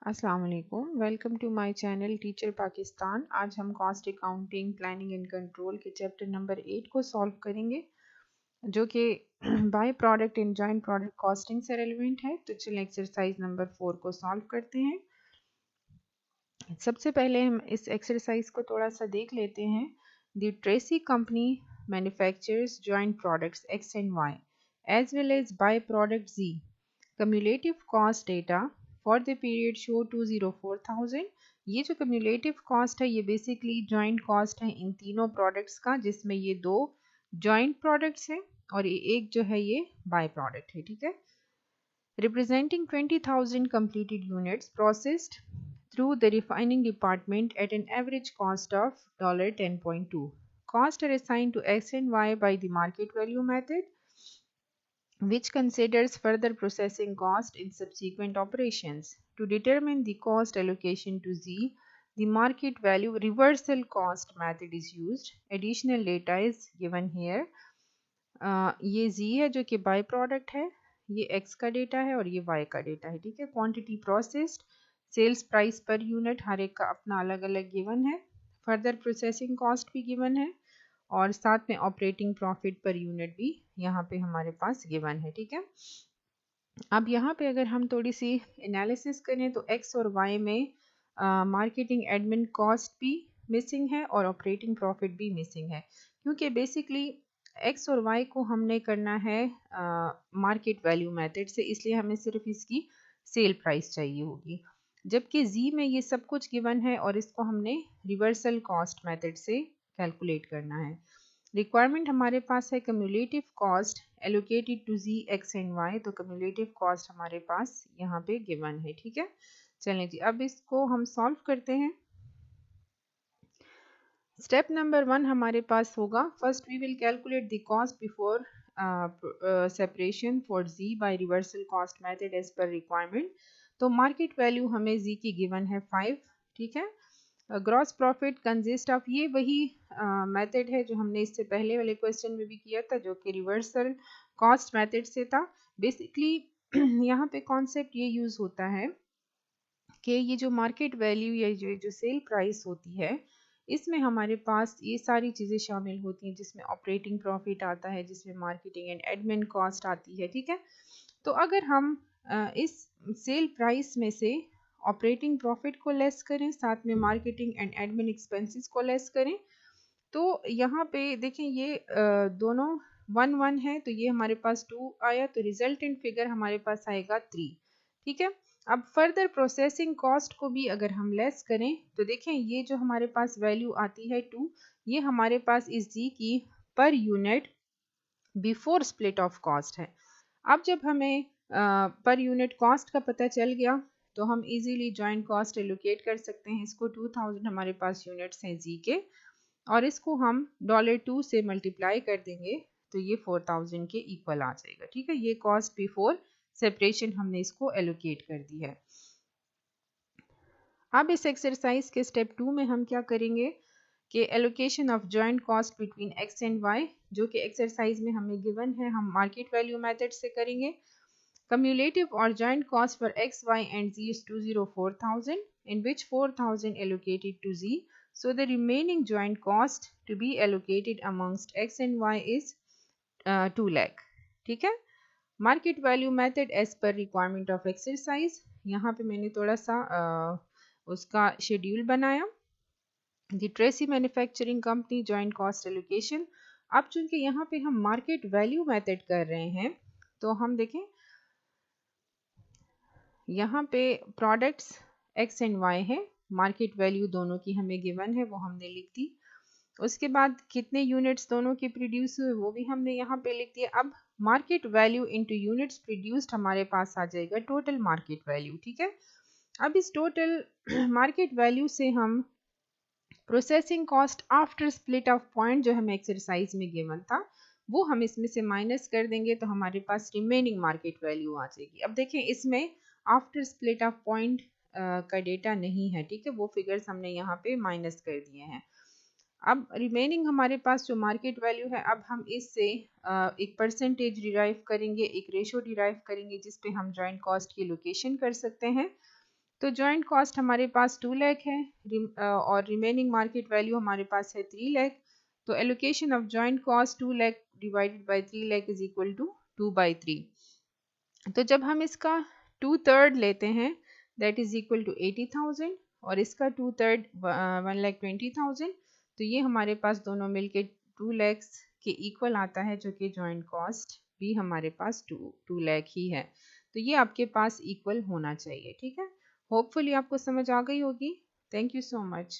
अस्सलाम वालेकुम, welcome to my channel teacher Pakistan. आज हम cost accounting planning and control के चैप्टर नंबर 8 को सॉल्व करेंगे जो कि by product and joint product costing से रेलिवेंट है। तो चलिए एक्सरसाइज नंबर 4 को सॉल्व करते हैं। सबसे पहले हम इस एक्सरसाइज को थोड़ा सा देख लेते हैं। The Tracy company manufactures joint products X and Y as well as by product G. Cumulative cost data for the period show 204,000। ये जो cumulative cost है ये बेसिकली joint cost है इन तीनों products का, जिसमें ये दो joint products हैं और एक जो है ये by product है। ठीक है, representing 20,000 completed units processed through the refining department at an average cost of $10.2. Costs are assigned to X and Y by the market value method, which considers further processing cost in subsequent operations. To determine the cost allocation to Z, the market value reversal cost method is used. Additional data is given here. ये Z है जो कि by product है, ये X का data है और ये Y का डेटा है। ठीक है, quantity processed, sales price per unit हर एक का अपना अलग अलग गिवन है, फर्दर प्रोसेसिंग कॉस्ट भी गिवन है और साथ में ऑपरेटिंग प्रॉफिट पर यूनिट भी यहाँ पे हमारे पास गिवन है। ठीक है, अब यहाँ पे अगर हम थोड़ी सी एनालिसिस करें तो एक्स और वाई में मार्केटिंग एडमिन कॉस्ट भी मिसिंग है और ऑपरेटिंग प्रॉफिट भी मिसिंग है, क्योंकि बेसिकली एक्स और वाई को हमने करना है मार्केट वैल्यू मेथड से, इसलिए हमें सिर्फ इसकी सेल प्राइस चाहिए होगी। जबकि जी में ये सब कुछ गिवन है और इसको हमने रिवर्सल कॉस्ट मेथड से कैलकुलेट करना है। रिक्वायरमेंट हमारे पास है cumulative cost allocated to G X and Y, तो कम्युलेटिव कॉस्ट हमारे पास यहाँ पे गिवन है। ठीक है, चलें जी, अब इसको हम सॉल्व करते हैं। स्टेप नंबर 1 हमारे पास होगा, first we will calculate the cost before separation for G by reversal cost method as per requirement. तो मार्केट वैल्यू हमें जी की गिवन है 5। ठीक है, ग्रॉस प्रॉफिट कंसिस्ट ऑफ, ये वही मेथड है जो हमने इससे पहले वाले क्वेश्चन में भी किया था जो कि रिवर्सल कॉस्ट मेथड से था। बेसिकली यहाँ पे कॉन्सेप्ट ये यूज़ होता है कि ये जो मार्केट वैल्यू या जो सेल प्राइस होती है इसमें हमारे पास ये सारी चीज़ें शामिल होती हैं, जिसमें ऑपरेटिंग प्रॉफिट आता है, जिसमें मार्केटिंग एंड एडमिन कॉस्ट आती है। ठीक है, तो अगर हम इस सेल प्राइस में से ऑपरेटिंग प्रॉफिट को लेस करें, साथ में मार्केटिंग एंड एडमिन एक्सपेंसेस को लेस करें, तो यहाँ पे देखें ये दोनों 1 है, तो ये हमारे पास 2 आया, तो रिजल्टेंट फिगर हमारे पास आएगा 3। ठीक है, अब फर्दर प्रोसेसिंग कॉस्ट को भी अगर हम लेस करें तो देखें ये जो हमारे पास वैल्यू आती है 2, ये हमारे पास इस जी की per unit before split of cost है। अब जब हमें पर यूनिट कॉस्ट का पता चल गया तो हम इजीली जॉइंट कॉस्ट एलोकेट कर सकते हैं। इसको 2000 हमारे पास यूनिट्स हैं जी के, और इसको हम $2 से मल्टीप्लाई कर देंगे तो ये 4000 के इक्वल आ जाएगा। ठीक है, ये कॉस्ट बिफोर सेपरेशन हमने इसको एलोकेट कर दी है। अब इस एक्सरसाइज के स्टेप 2 में हम क्या करेंगे कि allocation of joint cost between X and Y, जो कि एक्सरसाइज में हमें गिवन है, हम मार्केट वैल्यू मेथड से करेंगे। Cumulative or joint cost for X, Y and Z is 204,000, in which 4,000 allocated to Z. So the remaining joint cost to be allocated amongst X and Y is 2 lakh. ठीक है, market value method as per requirement of exercise, यहाँ पे मैंने थोड़ा सा उसका schedule बनाया। The Tracy manufacturing company joint cost allocation. अब चूंकि यहाँ पे हम मार्केट वैल्यू मेथड कर रहे हैं तो हम देखें यहाँ पे प्रोडक्ट्स एक्स एंड वाई है, मार्केट वैल्यू दोनों की हमें गिवन है वो हमने लिख दी। उसके बाद कितने यूनिट्स दोनों के प्रोड्यूस हुए वो भी हमने यहाँ पे लिख दिया। अब market value into units produced हमारे पास आ जाएगा टोटल मार्केट वैल्यू। ठीक है, अब इस टोटल मार्केट वैल्यू से हम processing cost after split of point जो हमें एक्सरसाइज में गिवन था वो हम इसमें से माइनस कर देंगे तो हमारे पास रिमेनिंग मार्केट वैल्यू आ जाएगी। अब देखें इसमें आफ्टर स्प्लिट ऑफ पॉइंट का डेटा नहीं है। ठीक है, वो फिगर्स हमने यहाँ पे माइनस कर दिए हैं। अब रिमेनिंग हमारे पास जो मार्केट वैल्यू है, अब हम इससे एक परसेंटेज डिराइव करेंगे, एक रेशो डिराइव करेंगे जिस पे हम जॉइंट कॉस्ट की लोकेशन कर सकते हैं। तो जॉइंट कॉस्ट हमारे पास 2 लाख है और रिमेनिंग मार्केट वैल्यू हमारे पास है 3 लाख। तो allocation of joint cost 2 lakh divided by 3 lakh is equal to 2/3। तो जब हम इसका 2/3 लेते हैं दैट इज इक्वल टू 80,000 और इसका 2/3 1,20,000, तो ये हमारे पास दोनों मिलके 2 लाख के इक्वल आता है, जो कि जॉइंट कॉस्ट भी हमारे पास 2 लाख ही है। तो ये आपके पास इक्वल होना चाहिए। ठीक है, होपफुली आपको समझ आ गई होगी। Thank you so much.